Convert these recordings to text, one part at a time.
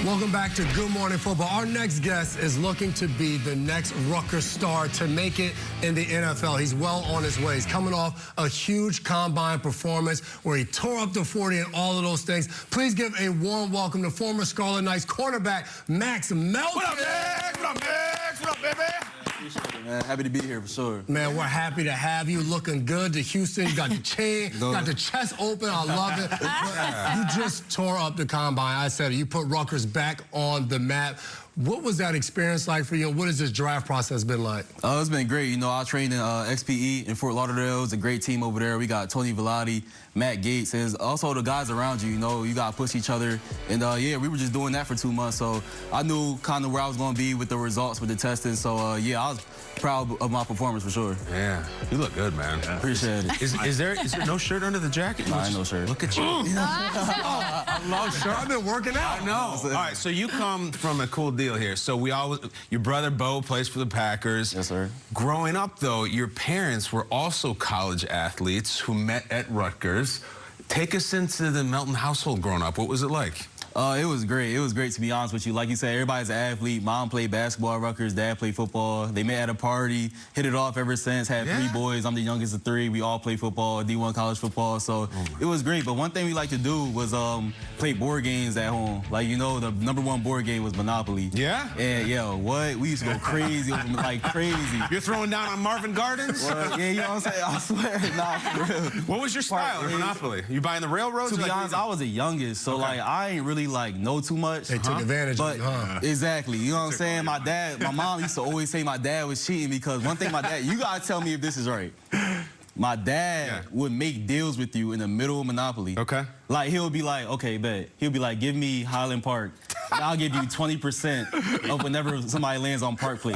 Welcome back to Good Morning Football. Our next guest is looking to be the next Rutgers star to make it in the NFL. He's well on his way. He's coming off a huge combine performance where he tore up the 40 and all of those things. Please give a warm welcome to former Scarlet Knights cornerback Max Melton. What up, Max? What up, Max? What up, baby? Appreciate it, man. Happy to be here for sure. Man, we're happy to have you. Looking good to Houston. You got the chain, got the chest open. I love it. You just tore up the combine. I said it. You put Rutgers back on the map. What was that experience like for you? What has this draft process been like? It's been great. You know, I trained in XPE in Fort Lauderdale. It's a great team over there. We got Tony Vellotti, Matt Gates. And also the guys around you, you know, you got to push each other. And, yeah, we were just doing that for 2 months. So I knew kind of where I was going to be with the results, with the testing. So, yeah, I was proud of my performance for sure. Yeah, you look good, man. Yeah. Appreciate it. Is there no shirt under the jacket? Nah, ain't no shirt. Look at you. I love shirt. I've been working out. I know. All right, so you come from a cool deal here. So your brother Bo plays for the Packers. Yes, sir. Growing up, though, your parents were also college athletes who met at Rutgers. Take us into the Melton household growing up. What was it like? It was great. It was great, to be honest with you. Like you said, everybody's an athlete. Mom played basketball at Rutgers. Dad played football. They met at a party, hit it off ever since, had 3 boys. I'm the youngest of 3. We all play football, D1 college football. So it was great. But one thing we like to do was play board games at home. Like, you know, the #1 board game was Monopoly. Yeah? And, yo, what? We used to go crazy. It was, like, crazy. You're throwing down on Marvin Gardens? Well, yeah, you know what I'm saying? I swear. Nah, for real. What was your style in Monopoly? You buying the railroads? To be honest, I was the youngest. So, like, I ain't really, like, know too much. They took advantage of you, huh? Exactly. You know what I'm saying? My mom used to always say my dad was cheating because one thing my dad, you gotta tell me if this is right. My dad would make deals with you in the middle of Monopoly. Okay. Like, he'll be like, okay, bet. He'll be like, give me Highland Park, and I'll give you 20% of whenever somebody lands on Park Place.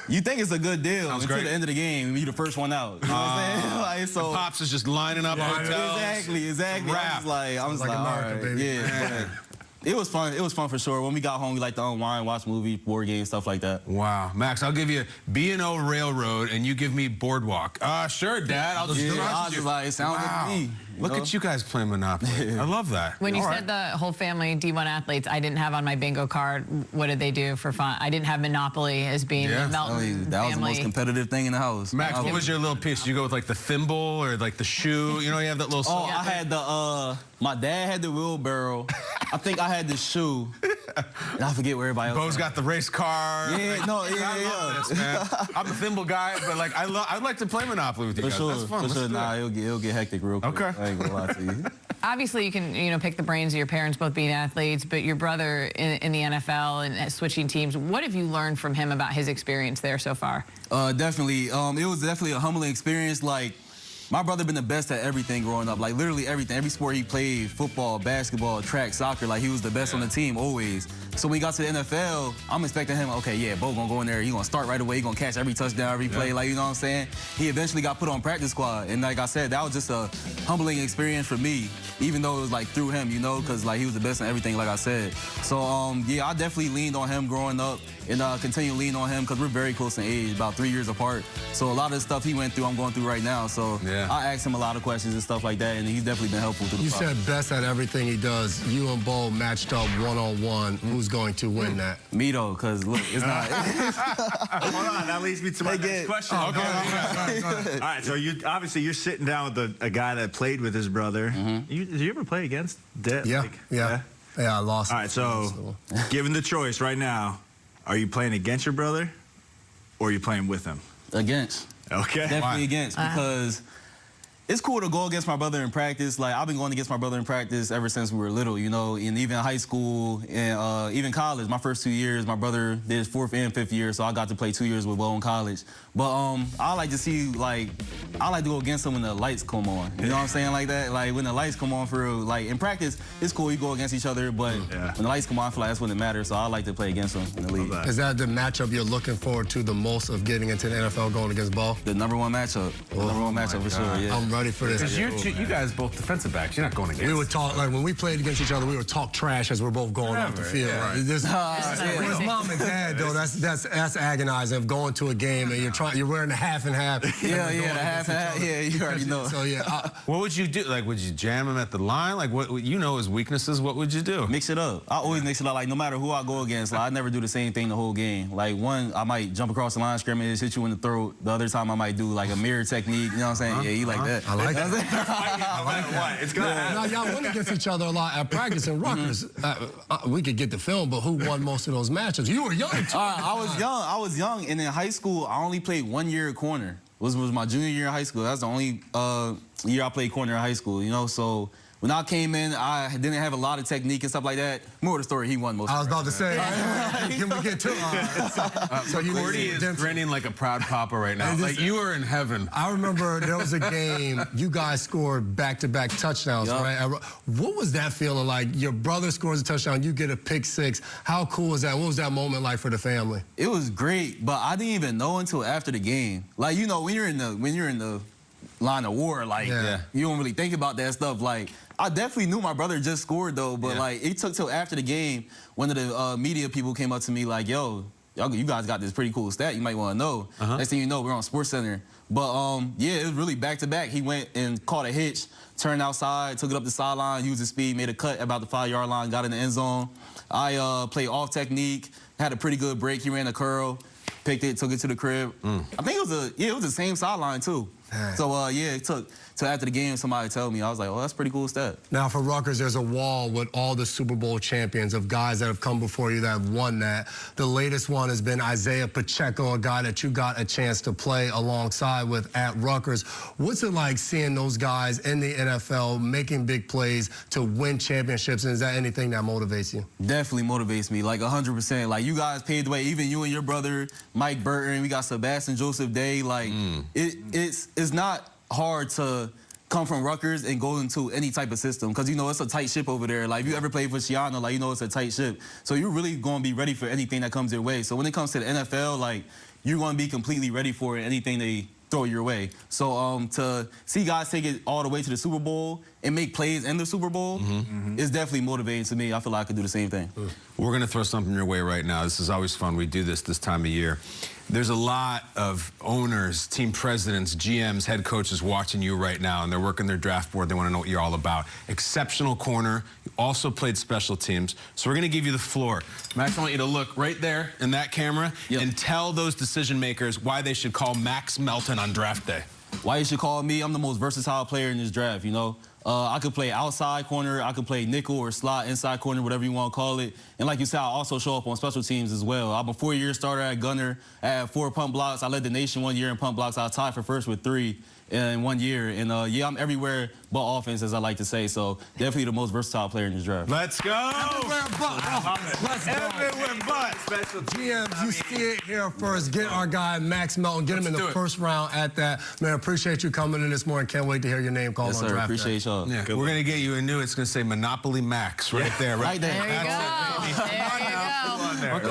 You think it's a good deal until the end of the game, and you're the first one out. You know what I'm saying? Like, so Pops is just lining up hotels. Exactly. I'm just like all right, baby. Yeah. It was fun. It was fun for sure. When we got home, we like to unwind, watch movies, board games, stuff like that. Wow. Max, I'll give you B&O Railroad, and you give me Boardwalk. Sure, Dad. I'll just it sounds good to me. Look at you guys playing Monopoly. I love that. When you said the whole family D1 athletes, I didn't have on my bingo card, what did they do for fun? I didn't have Monopoly as being the Melton family. That was the most competitive thing in the house. Max, what was your little piece? Did you go with like the thimble or like the shoe? You know, you have that little I had the, my dad had the wheelbarrow. I think I had the shoe. And I forget where everybody else Bo's got the race car. Yeah, I love this, man. I'm a thimble guy, but like I'd like to play Monopoly with you guys. That's fun. For sure. Nah, it'll get hectic real quick. Okay. I ain't gonna lie to you. Obviously, you can pick the brains of your parents both being athletes, but your brother in the NFL and switching teams, what have you learned from him about his experience there so far? Definitely. It was definitely a humbling experience. Like, my brother been the best at everything growing up, like literally everything. Every sport he played, football, basketball, track, soccer, like he was the best on the team always. So when he got to the NFL, I'm expecting him, okay, yeah, Bo gonna go in there, he gonna start right away, he gonna catch every touchdown, every play, like, you know what I'm saying? He eventually got put on practice squad, and like I said, that was just a humbling experience for me, even though it was like through him, you know, because like he was the best in everything, like I said. So yeah, I definitely leaned on him growing up, and continue to lean on him because we're very close in age, about 3 years apart. So a lot of the stuff he went through, I'm going through right now. So I asked him a lot of questions and stuff like that, and he's definitely been helpful to the process. You said best at everything he does. You and Bo matched up one-on-one. Who's going to win that? Me, though, because, look, it's not... Hold on, that leads me to my next question. Go ahead. All right, so obviously you're sitting down with a guy that played with his brother. Did you ever play against Dad? Yeah, I lost. All right, so given the choice right now, are you playing against your brother or are you playing with him? Against. Okay. Definitely against, because it's cool to go against my brother in practice. Like, I've been going against my brother in practice ever since we were little, you know, and even high school and even college. My first 2 years, my brother did his 4th and 5th year, so I got to play 2 years with Bo in college. But I like to see, like, I like to go against him when the lights come on. You know what I'm saying? Like that, like when the lights come on for real. Like in practice, it's cool, you go against each other, but when the lights come on, I feel like that's when it matters. So I like to play against him in the league. Is that the matchup you're looking forward to the most of getting into the NFL, going against Bo? The #1 matchup. The #1 matchup for sure, yeah. I'm ready for this. Because you guys both defensive backs. You're not going against. We would talk, like when we played against each other, we would talk trash as we're both going off the field. Yeah. Right? With mom and dad, though, that's agonizing of going to a game and you're wearing the half and half. Yeah, the half and half. Yeah, you already know. So, yeah. What would you do? Like, would you jam him at the line? Like, what you know his weaknesses, what would you do? Mix it up. I always mix it up. Like, no matter who I go against, like, I never do the same thing the whole game. Like, one, I might jump across the line, scrimmage, hit you in the throat. The other time, I might do, like, a mirror technique. You know what I'm saying? Yeah, you like that. I like that. I like that. It's gonna happen. Now, y'all went against each other a lot at practice in Rutgers. We could get the film, but who won most of those matches? You were young, too. I was young, and in high school, I only played 1 year at corner. It was my junior year in high school. That's the only year I played corner in high school, you know? So when I came in, I didn't have a lot of technique and stuff like that. More of the story, he won most of it. I was about to say, can we get to so Gordy is grinning like a proud papa right now. Like, you are in heaven. I remember there was a game, you guys scored back-to-back touchdowns, right? What was that feeling like? Your brother scores a touchdown, you get a pick six. How cool was that? What was that moment like for the family? It was great, but I didn't even know until after the game. Like, you know, when you're in the line of war, like, you don't really think about that stuff. Like, I definitely knew my brother just scored, though, but, like, it took till after the game, one of the media people came up to me like, yo, you guys got this pretty cool stat you might want to know. Next thing you know, we're on SportsCenter. But, yeah, it was really back-to-back. He went and caught a hitch, turned outside, took it up the sideline, used his speed, made a cut about the 5-yard line, got in the end zone. I played off technique, had a pretty good break. He ran a curl, picked it, took it to the crib. I think it was the same sideline, too. So, yeah, it took till after the game somebody told me. I was like, oh, that's pretty cool stat. Now, for Rutgers, there's a wall with all the Super Bowl champions of guys that have come before you that have won that. The latest one has been Isaiah Pacheco, a guy that you got a chance to play alongside with at Rutgers. What's it like seeing those guys in the NFL making big plays to win championships, and is that anything that motivates you? Definitely motivates me, like 100%. Like, you guys paved the way, even you and your brother, Mike Burton, we got Sebastian Joseph Day. Like, it's not hard to come from Rutgers and go into any type of system because, you know, it's a tight ship over there. Like, if you ever played for Shiano, like, you know it's a tight ship. So you're really going to be ready for anything that comes your way. So when it comes to the NFL, like, you're going to be completely ready for anything they throw your way. So to see guys take it all the way to the Super Bowl and make plays in the Super Bowl is definitely motivating to me. I feel like I could do the same thing. We're going to throw something your way right now. This is always fun. We do this time of year. There's a lot of owners, team presidents, GMs, head coaches watching you right now, and they're working their draft board. They want to know what you're all about. Exceptional corner. You also played special teams. So we're going to give you the floor. Max, I want you to look right there in that camera and tell those decision makers why they should call Max Melton on draft day. Why you should call me? I'm the most versatile player in this draft, you know. I could play outside corner, I could play nickel or slot, inside corner, whatever you want to call it. And like you said, I also show up on special teams as well. I'm a 4-year starter at gunner. I had 4 punt blocks. I led the nation 1 year in punt blocks. I tied for first with 3 in 1 year. And yeah, I'm everywhere but offense, as I like to say. So definitely the most versatile player in this draft. Let's go. Everywhere but. Let's go. Everywhere but. GMs, you see it here first. Get our guy Max Melton. Get him in the first round at that. Man, appreciate you coming in this morning. Can't wait to hear your name called on draft day. Appreciate y'all. Yeah, we're going to get you a new, it's going to say Monopoly Max right there. Right there. There you go. There you go.